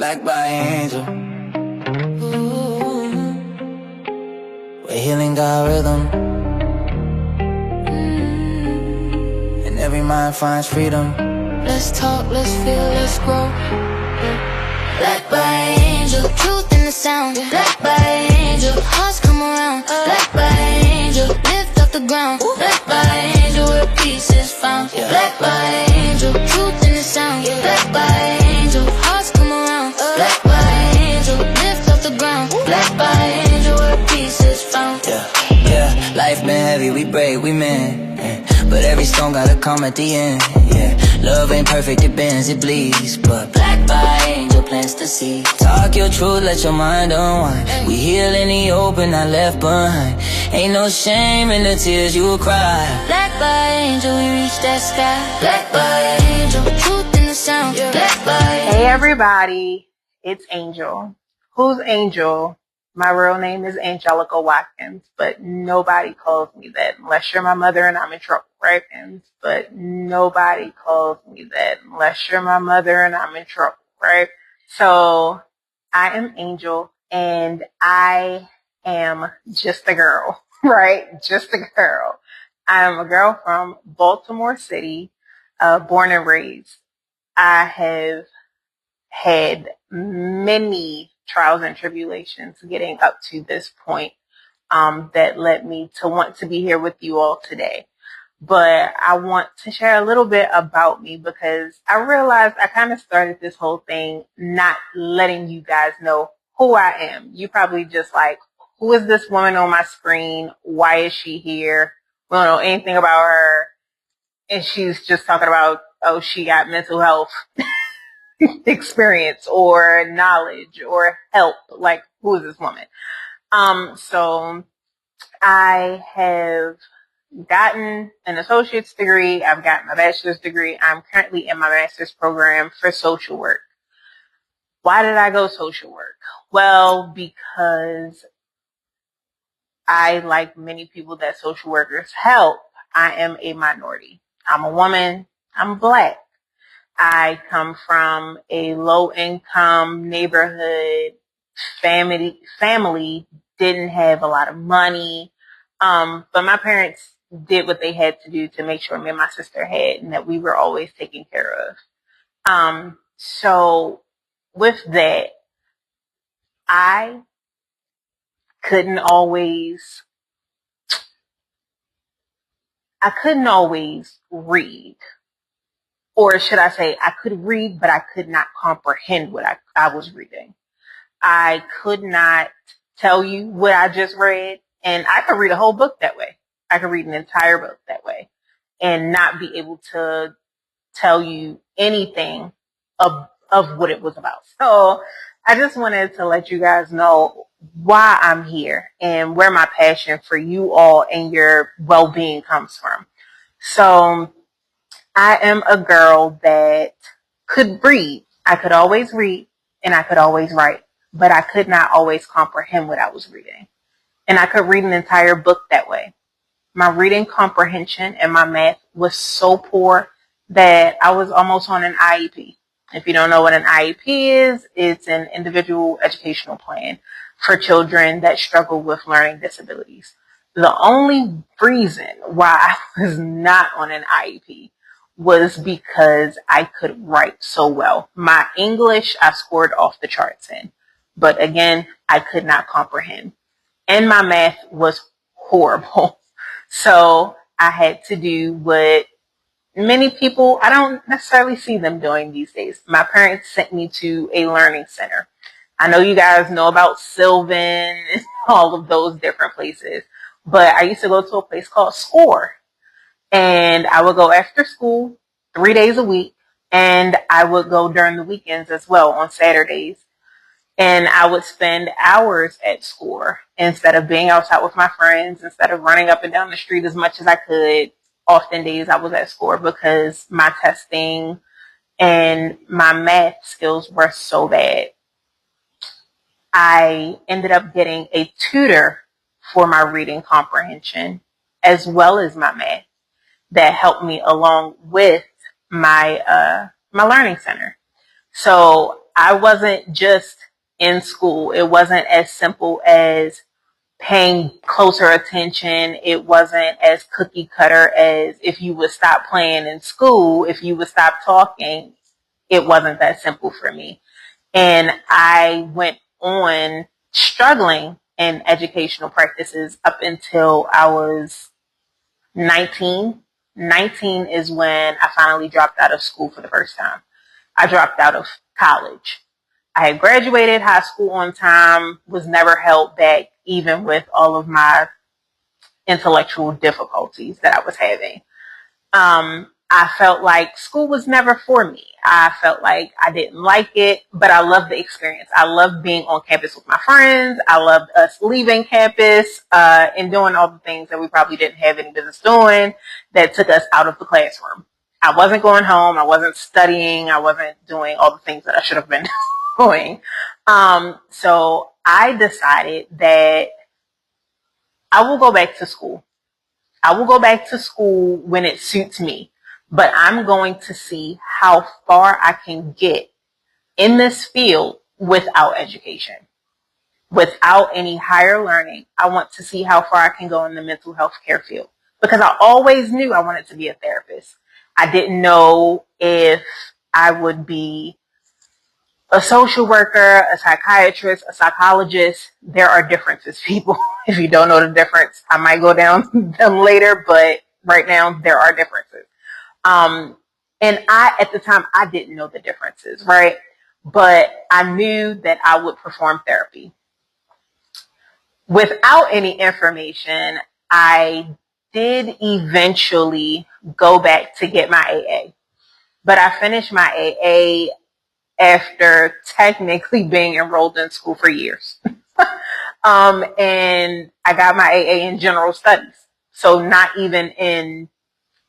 Black by angel. Ooh. Where healing got rhythm, and every mind finds freedom. Let's talk, let's feel, let's grow. Black by angel, truth in the sound. Black by angel, hearts come around. Black by angel, lift up the ground. Black by angel, where peace is found. Black by angel, truth in the sound. Black by angel, hearts come around. Black by angel, lift up the ground. Black by angel, where peace is found. Yeah, life been heavy, we break, we mend. But every stone gotta come at the end. Yeah, love ain't perfect, it bends, it bleeds. But black by angel plants to see. Talk your truth, let your mind unwind. We heal in the open, not left behind. Ain't no shame in the tears you will cry. Black by angel, we reach that sky. Black by angel, truth in the sound. Black by angel. Hey everybody, it's Angel. Who's Angel? My real name is Angelica Watkins, but nobody calls me that unless you're my mother and I'm in trouble, right? But nobody calls me that unless you're my mother and I'm in trouble, right? So I am Angel and I am just a girl, right? Just a girl. I am a girl from Baltimore City, born and raised. I have had many trials and tribulations getting up to this point that led me to want to be here with you all today. But I want to share a little bit about me because I realized I kind of started this whole thing not letting you guys know who I am. You probably just like, who is this woman on my screen? Why is she here? We don't know anything about her. And she's just talking about, oh, she got mental health experience or knowledge or help. Like, who is this woman? So I have gotten an associate's degree. I've gotten my bachelor's degree. I'm currently in my master's program for social work. Why did I go social work? Well, because I, like many people that social workers help, I am a minority. I'm a woman. I'm Black. I come from a low-income neighborhood. Family didn't have a lot of money, but my parents did what they had to do to make sure me and my sister had and that we were always taken care of. So with that, I couldn't always read. Or should I say, I could read, but I could not comprehend what I was reading. I could not tell you what I just read, and I could read a whole book that way. I could read an entire book that way and not be able to tell you anything of what it was about. So I just wanted to let you guys know why I'm here and where my passion for you all and your well-being comes from. So I am a girl that could read. I could always read and I could always write, but I could not always comprehend what I was reading. And I could read an entire book that way. My reading comprehension and my math was so poor that I was almost on an IEP. If you don't know what an IEP is, it's an individual educational plan for children that struggle with learning disabilities. The only reason why I was not on an IEP was because I could write so well. My English, I scored off the charts in. But again, I could not comprehend. And my math was horrible. So I had to do what many people, I don't necessarily see them doing these days. My parents sent me to a learning center. I know you guys know about Sylvan and all of those different places. But I used to go to a place called SCORE. And I would go after school 3 days a week. And I would go during the weekends as well on Saturdays. And I would spend hours at SCORE instead of being outside with my friends, instead of running up and down the street as much as I could. Often days I was at SCORE because my testing and my math skills were so bad. I ended up getting a tutor for my reading comprehension as well as my math that helped me along with my my learning center. So I wasn't just in school. It wasn't as simple as paying closer attention. It wasn't as cookie cutter as if you would stop playing in school, if you would stop talking. It wasn't that simple for me. And I went on struggling in educational practices up until I was 19. 19 is when I finally dropped out of school for the first time. I dropped out of college. I had graduated high school on time, was never held back, even with all of my intellectual difficulties that I was having. I felt like school was never for me. I felt like I didn't like it, but I loved the experience. I loved being on campus with my friends. I loved us leaving campus and doing all the things that we probably didn't have any business doing that took us out of the classroom. I wasn't going home. I wasn't studying. I wasn't doing all the things that I should have been doing. So I decided that I will go back to school. I will go back to school when it suits me, but I'm going to see how far I can get in this field without education, without any higher learning. I want to see how far I can go in the mental health care field because I always knew I wanted to be a therapist. I didn't know if I would be a social worker, a psychiatrist, a psychologist. There are differences, people. If you don't know the difference, I might go down them later, but right now there are differences. And at the time, I didn't know the differences, right? But I knew that I would perform therapy. Without any information, I did eventually go back to get my AA. But I finished my AA after technically being enrolled in school for years. And I got my AA in general studies. So not even in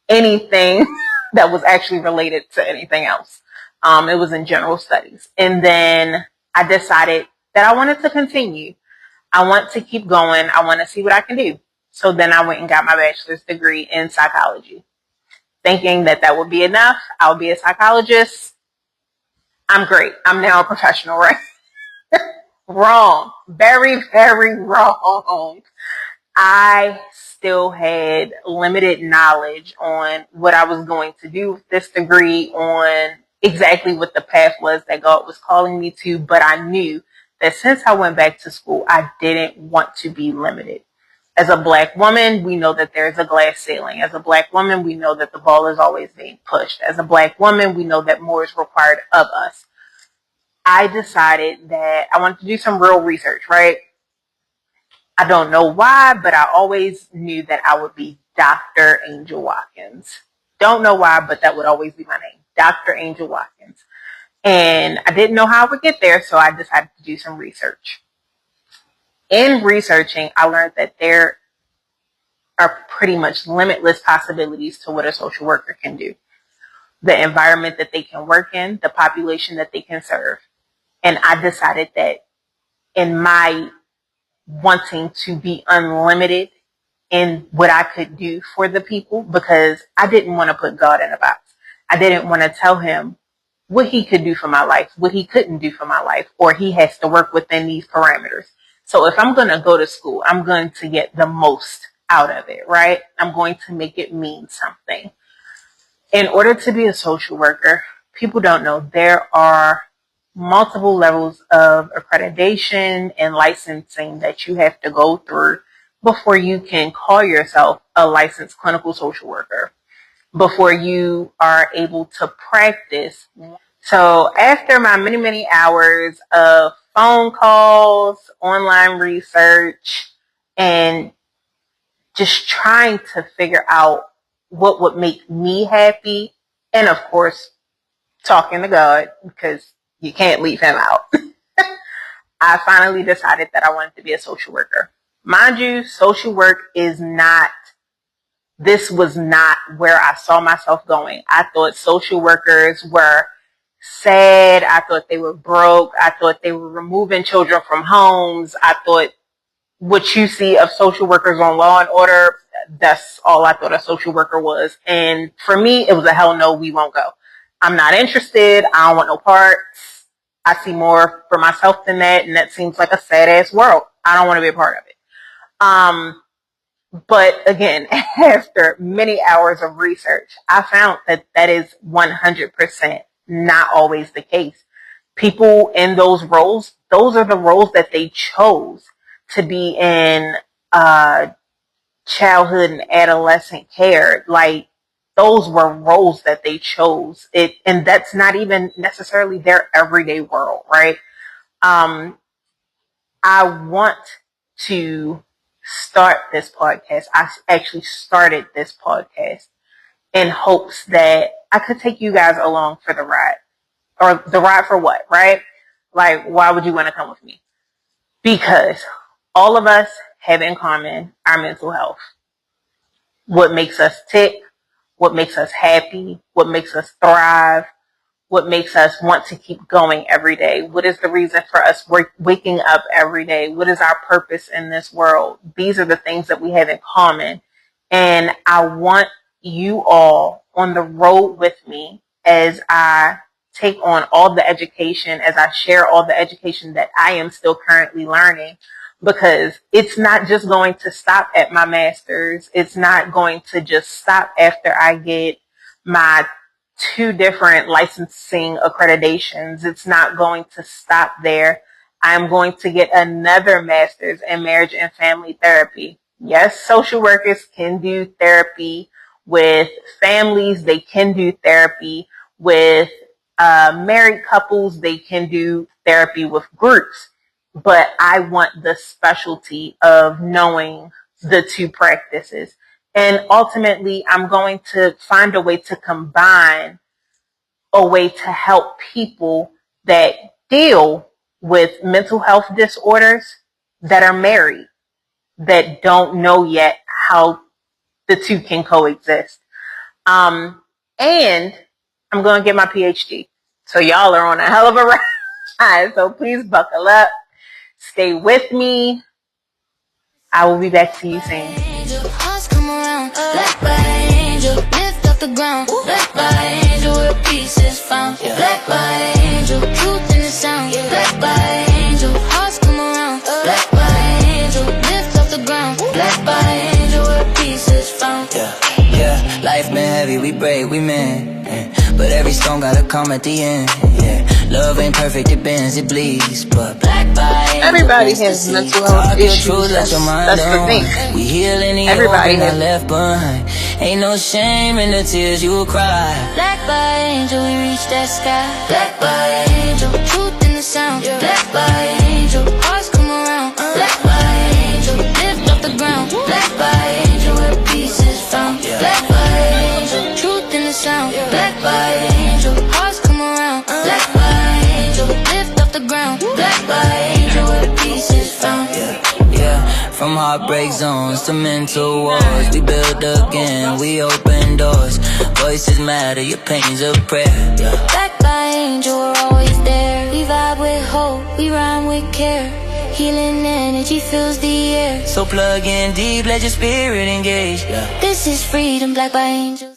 anything that was actually related to anything else. It was in general studies. And then I decided that I wanted to continue. I want to keep going. I want to see what I can do. So then I went and got my bachelor's degree in psychology, thinking that that would be enough. I'll be a psychologist. I'm great. I'm now a professional, right? Wrong. Very, very wrong. I still had limited knowledge on what I was going to do with this degree, on exactly what the path was that God was calling me to, but I knew that since I went back to school, I didn't want to be limited. As a Black woman, we know that there's a glass ceiling. As a Black woman, we know that the ball is always being pushed. As a Black woman, we know that more is required of us. I decided that I wanted to do some real research, right? I don't know why, but I always knew that I would be Dr. Angel Watkins. Don't know why, but that would always be my name, Dr. Angel Watkins. And I didn't know how I would get there, so I decided to do some research. In researching, I learned that there are pretty much limitless possibilities to what a social worker can do. The environment that they can work in, the population that they can serve. And I decided that in my wanting to be unlimited in what I could do for the people, because I didn't want to put God in a box. I didn't want to tell him what he could do for my life, what he couldn't do for my life, or he has to work within these parameters. So if I'm going to go to school, I'm going to get the most out of it, right? I'm going to make it mean something. In order to be a social worker, people don't know there are multiple levels of accreditation and licensing that you have to go through before you can call yourself a licensed clinical social worker, before you are able to practice. So after my many, many hours of phone calls, online research, and just trying to figure out what would make me happy, and of course, talking to God, because you can't leave him out. I finally decided that I wanted to be a social worker. Mind you, social work this was not where I saw myself going. I thought social workers were sad. I thought they were broke. I thought they were removing children from homes. I thought what you see of social workers on Law and Order, that's all I thought a social worker was. And for me, it was a hell no, we won't go. I'm not interested. I don't want no parts. I see more for myself than that, and that seems like a sad ass world. I don't want to be a part of it. But again, after many hours of research, I found that that is 100% not always the case. People in those roles, those are the roles that they chose to be in childhood and adolescent care. Like, those were roles that they chose. And that's not even necessarily their everyday world, right? I want to start this podcast. I actually started this podcast in hopes that I could take you guys along for the ride. Or the ride for what, right? Like, why would you want to come with me? Because all of us have in common our mental health. What makes us tick, what makes us happy, what makes us thrive, what makes us want to keep going every day. What is the reason for us waking up every day? What is our purpose in this world? These are the things that we have in common. And I want you all on the road with me as I take on all the education, as I share all the education that I am still currently learning, because it's not just going to stop at my master's. It's not going to just stop after I get my 2 different licensing accreditations. It's not going to stop there. I'm going to get another master's in marriage and family therapy. Yes, social workers can do therapy with families. They can do therapy with married couples. They can do therapy with groups. But I want the specialty of knowing the 2 practices. And ultimately, I'm going to find a way to combine a way to help people that deal with mental health disorders that are married, that don't know yet how the 2 can coexist. And I'm going to get my PhD. So y'all are on a hell of a ride. So please buckle up. Stay with me. I will be back to you soon. Lift up the ground. Black by angel, where peace is found. Black by angel, truth in the sound. Black by angel, hearts come around. Black by angel, lift up the ground. Black by angel, where peace is found. Yeah, life been heavy, we brave, we men. But every stone gotta come at the end. Yeah, love ain't perfect, it bends, it bleeds. But black by angel, everybody has mental health issues. That's the thing. We heal any Everybody has left behind. Ain't no shame in the tears you will cry. Black by angel, we reach that sky. Black by angel, truth in the sound. Black by angel, hearts come around. Black by angel, lift up the ground. Black by angel, where peace is found. Black by angel, truth in the sound. Black by angel, hearts come around. Black by angel, lift up the ground. Black by angel, where peace is found. From heartbreak zones to mental wars, we build again, we open doors. Voices matter, your pain's a prayer. Black by angel, we're always there. We vibe with hope, we rhyme with care. Healing energy fills the air. So plug in deep, let your spirit engage. This is freedom, Black by angels.